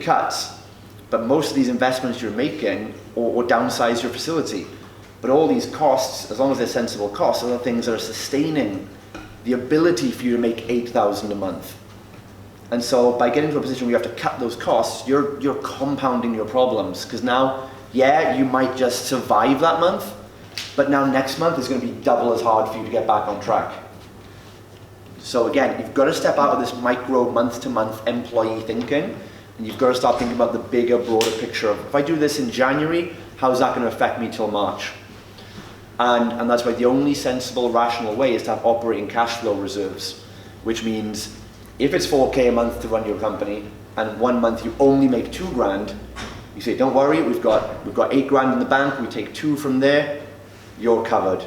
cuts, but most of these investments you're making or downsize your facility. But all these costs, as long as they're sensible costs, are the things that are sustaining the ability for you to make $8,000 a month. And so by getting to a position where you have to cut those costs, you're compounding your problems. Because now, yeah, you might just survive that month, but now next month is going to be double as hard for you to get back on track. So again, you've got to step out of this micro month-to-month employee thinking, and you've got to start thinking about the bigger, broader picture of, if I do this in January, how's that going to affect me till March? And that's why the only sensible, rational way is to have operating cash flow reserves, which means if it's 4K a month to run your company, and 1 month you only make $2,000, you say, don't worry, we've got $8,000 in the bank, we take 2 from there, you're covered,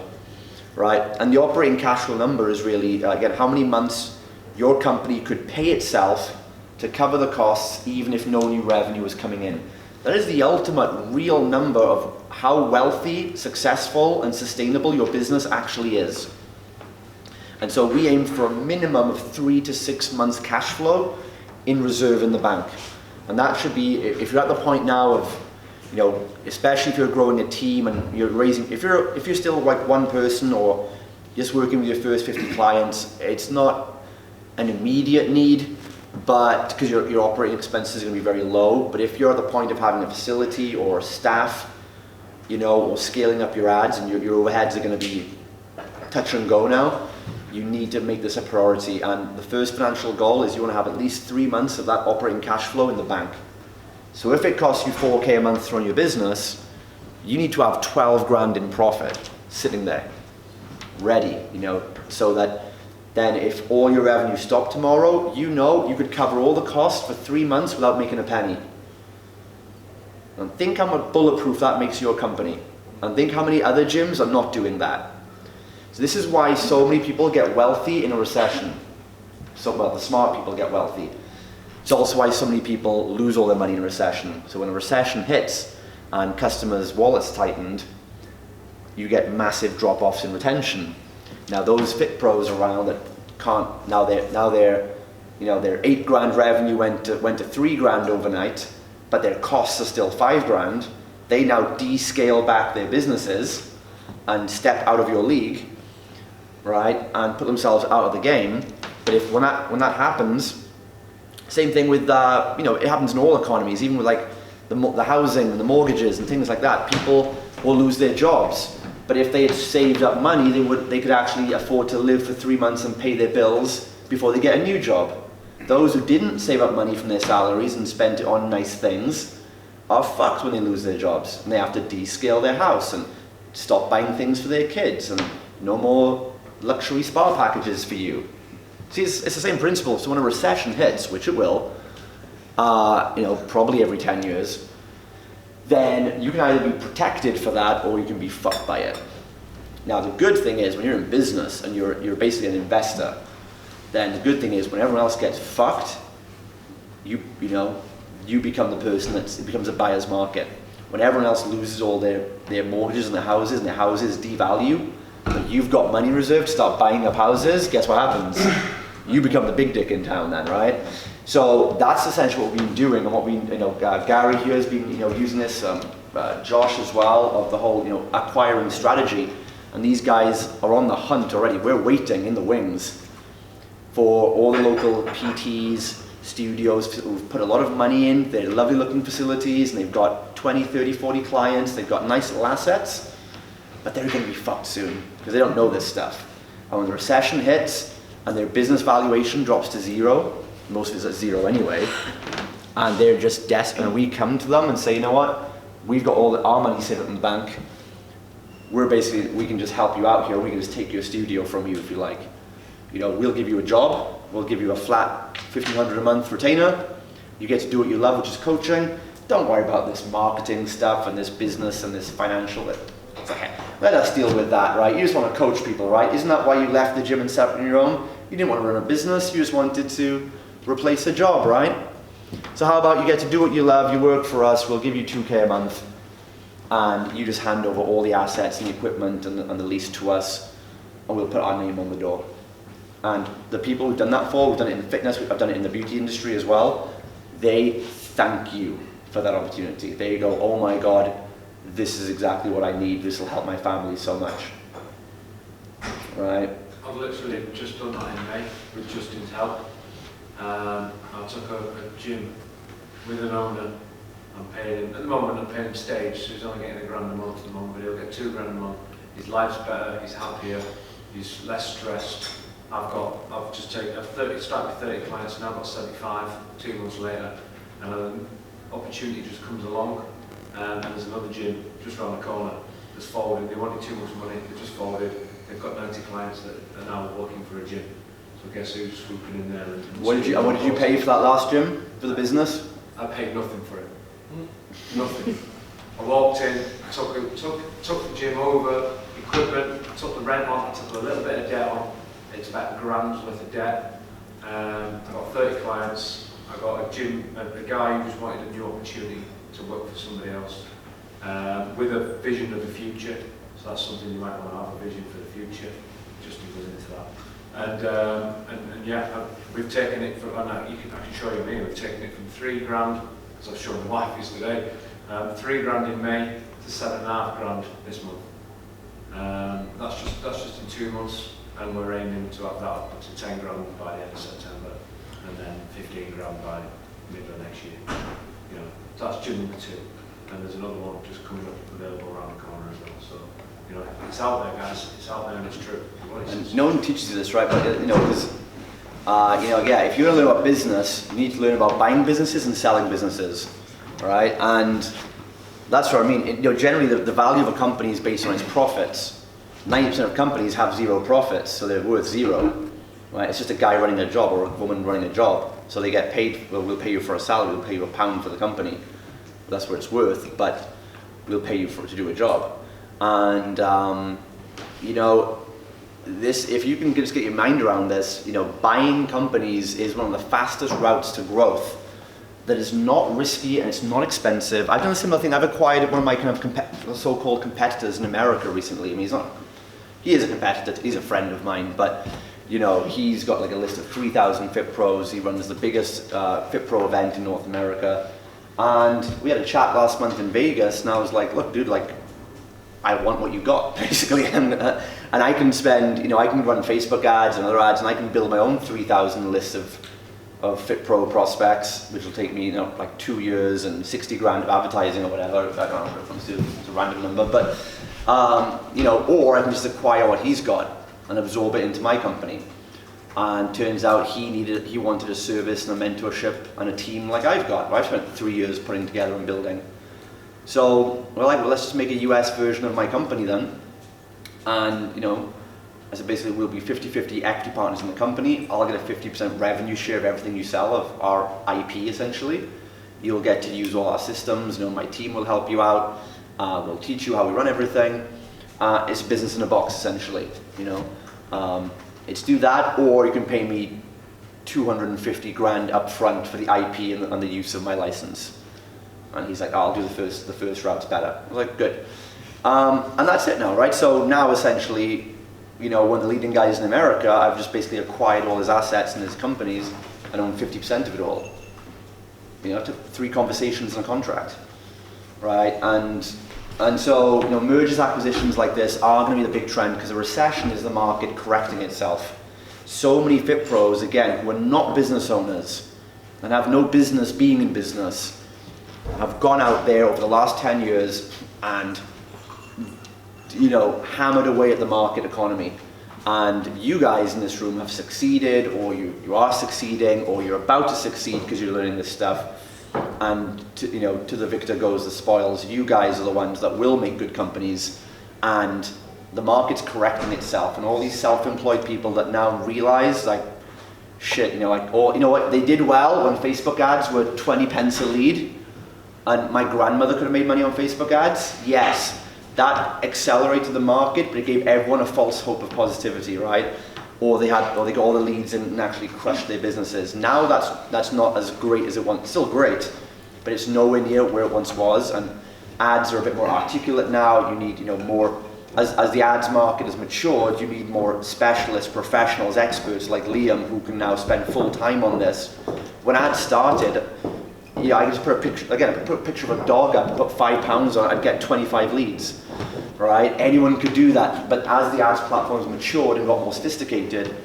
right? And the operating cash flow number is really, again, how many months your company could pay itself to cover the costs even if no new revenue is coming in. That is the ultimate real number of how wealthy, successful, and sustainable your business actually is. And so we aim for a minimum of 3 to 6 months cash flow in reserve in the bank. And that should be, if you're at the point now of, you know, especially if you're growing a team and you're raising, if you're still like one person or just working with your first 50 clients, it's not an immediate need, but because your operating expenses are going to be very low. But if you're at the point of having a facility or staff, you know, or scaling up your ads and your overheads are going to be touch and go now, you need to make this a priority. And the first financial goal is you want to have at least 3 months of that operating cash flow in the bank. So if it costs you 4K a month to run your business, you need to have 12 grand in profit sitting there, ready, you know, so that then if all your revenue stopped tomorrow, you know you could cover all the costs for 3 months without making a penny. And think how much bulletproof that makes your company. And think how many other gyms are not doing that. So this is why so many people get wealthy in a recession. So, well, the smart people get wealthy. It's also why so many people lose all their money in a recession. So when a recession hits and customers' wallets tightened, you get massive drop-offs in retention. Now those fit pros around that can't, now they're you know, their 8 grand revenue went to 3 grand overnight, but their costs are still 5 grand. They now descale back their businesses and step out of your league, right, and put themselves out of the game. But if when that happens, same thing with you know, it happens in all economies, even with like the housing and the mortgages and things like that. People will lose their jobs, but if they had saved up money, they could actually afford to live for 3 months and pay their bills before they get a new job. Those who didn't save up money from their salaries and spent it on nice things are fucked when they lose their jobs and they have to descale their house and stop buying things for their kids and no more luxury spa packages for you. See, it's the same principle. So when a recession hits, which it will, you know, probably every 10 years, then you can either be protected for that or you can be fucked by it. Now the good thing is when you're in business and you're basically an investor, then the good thing is when everyone else gets fucked, you become the person it becomes a buyer's market. When everyone else loses all their mortgages and their houses devalue, but you've got money reserved to start buying up houses, guess what happens? You become the big dick in town then, right? So that's essentially what we've been doing, and what we, you know, Gary here has been, you know, using this, Josh as well, of the whole, you know, acquiring strategy. And these guys are on the hunt already. We're waiting in the wings for all the local PTs, studios who've put a lot of money in. They're lovely looking facilities and they've got 20, 30, 40 clients. They've got nice little assets, but they're going to be fucked soon because they don't know this stuff. And when the recession hits and their business valuation drops to zero, most of it's at zero anyway, and they're just desperate, and we come to them and say, you know what, we've got all our money saved up in the bank. We can just help you out here. We can just take your studio from you if you like. You know, we'll give you a job. We'll give you a flat $1,500 a month retainer. You get to do what you love, which is coaching. Don't worry about this marketing stuff and this business and this financial. It's okay. Let us deal with that, right? You just want to coach people, right? Isn't that why you left the gym and set up on your own? You didn't want to run a business. You just wanted to replace a job, right? So how about you get to do what you love, you work for us, we'll give you 2K a month, and you just hand over all the assets and the equipment and the lease to us, and we'll put our name on the door. And the people we've done that for, we've done it in fitness, I've done it in the beauty industry as well, they thank you for that opportunity. They go, oh my God, this is exactly what I need. This will help my family so much. Right? I've literally just done that in May with Justin's help. I took a gym with an owner. I'm paying him, at the moment I'm paying him stage, so he's only getting £1 grand a month at the moment, but he'll get £2 grand a month. His life's better, he's happier, he's less stressed. I've just taken, started with 30 clients, now I've got 75, 2 months later, and an opportunity just comes along, and there's another gym just around the corner that's forwarded. They wanted too much money, they just forwarded. They've got 90 clients that are now looking for a gym. So guess who's swooping in there? What did you pay for that last gym, for the business? I paid nothing for it. Nothing. I walked in, took the gym over, equipment, I took the rent on, I took a little bit of debt on. It's about £1 grand worth of debt. I got 30 clients. I got a gym, a guy who just wanted a new opportunity to work for somebody else with a vision of the future. So that's something you might want to have, a vision for the future. Just goes into that. And yeah, we've taken it from, I can show you me, we've taken it from £3 grand, because I've shown my wife yesterday, £3 grand in May to £7.5 grand this month. That's just in 2 months, and we're aiming to have that up to 10 grand by the end of September, and then 15 grand by middle of next year. You know, that's gym number 2, and there's another one just coming up available around the corner as well. So, you know, it's out there, guys. It's out there, and it's true. And no one teaches you this, right? But you know, because yeah, if you're going to learn about business, you need to learn about buying businesses and selling businesses, right? And that's what I mean. You know, generally, the value of a company is based on its profits. 90% of companies have 0 profits, so they're worth 0. Right? It's just a guy running a job or a woman running a job, so they get paid. Well, we'll pay you for a salary. We'll pay you £1 for the company. That's what it's worth, but we'll pay you to do a job. And you know, if you can just get your mind around this, you know, buying companies is one of the fastest routes to growth. That is not risky and it's not expensive. I've done a similar thing. I've acquired one of my kind of so-called competitors in America recently. I mean, he is a competitor. He's a friend of mine, but you know, he's got like a list of 3,000 Fit Pros. He runs the biggest Fit Pro event in North America. And we had a chat last month in Vegas, and I was like, look, dude, like, I want what you got, basically, and I can spend, you know, I can run Facebook ads and other ads, and I can build my own 3,000 list of Fit Pro prospects, which will take me, you know, like 2 years and 60 grand of advertising or whatever. I don't know if it's a random number, but you know, or I can just acquire what he's got and absorb it into my company. And turns out he wanted a service and a mentorship and a team like I've got. I've spent 3 years putting together and building. So we're like, well, let's just make a US version of my company then. And, you know, I said basically we'll be 50-50 equity partners in the company. I'll get a 50% revenue share of everything you sell, of our IP essentially. You'll get to use all our systems, you know, my team will help you out. We'll teach you how we run everything. It's a business in a box essentially, you know. It's do that, or you can pay me 250 grand up front for the IP and the use of my license. And he's like, oh, I'll do the first route's better. I was like, good. And that's it now, right? So now essentially, you know, one of the leading guys in America, I've just basically acquired all his assets and his companies and own 50% of it all. You know, it took 3 conversations and a contract, right? And so, you know, mergers, acquisitions like this are going to be the big trend because a recession is the market correcting itself. So many Fit Pros, again, who are not business owners and have no business being in business, have gone out there over the last 10 years and, you know, hammered away at the market economy. And you guys in this room have succeeded, or you are succeeding, or you're about to succeed because you're learning this stuff. And you know, to the victor goes the spoils. You guys are the ones that will make good companies, and the market's correcting itself. And all these self-employed people that now realize, like, shit, you know, like, or you know what, they did well when Facebook ads were 20 pence a lead, and my grandmother could have made money on Facebook ads. Yes, that accelerated the market, but it gave everyone a false hope of positivity, right? Or they got all the leads and actually crushed their businesses. Now that's not as great as it once. Still great, but it's nowhere near where it once was. And ads are a bit more articulate now. You need, you know, more. As the ads market has matured, you need more specialists, professionals, experts like Liam, who can now spend full time on this. When ads started, yeah, I just put a picture, again, I put a picture of a dog up, put £5 on it, I'd get 25 leads, right? Anyone could do that, but as the ads platforms matured and got more sophisticated,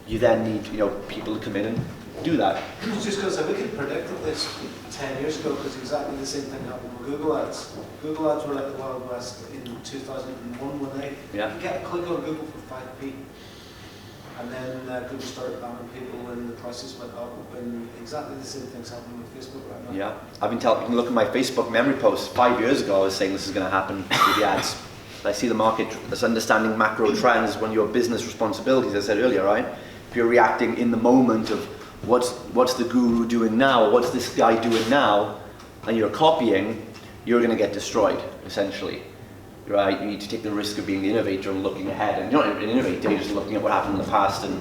you then need, you know, people to come in and do that. I was just going to say, we could predict this 10 years ago, because exactly the same thing happened with Google Ads. Google Ads were like the Wild West in 2001 when they Yeah. you get a click on Google for 5p. And then Google started banning people and the prices went up, and exactly the same thing's happening with Facebook right now. Yeah, I've been telling, you can look at my Facebook memory posts 5 years ago, I was saying this is going to happen with the ads. I see the market, this understanding macro trends, one of your business responsibilities, as I said earlier, right? If you're reacting in the moment of what's the guru doing now, what's this guy doing now, and you're copying, you're going to get destroyed, essentially. Right? You need to take the risk of being the innovator and looking ahead. And you're not an innovator, you're just looking at what happened in the past and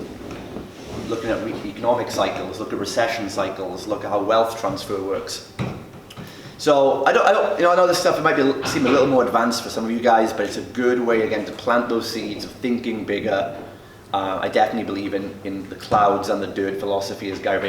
looking at economic cycles, look at recession cycles, look at how wealth transfer works. So I don't, you know, I know this stuff might seem a little more advanced for some of you guys, but it's a good way, again, to plant those seeds of thinking bigger. I definitely believe in the clouds and the dirt philosophy, as Gary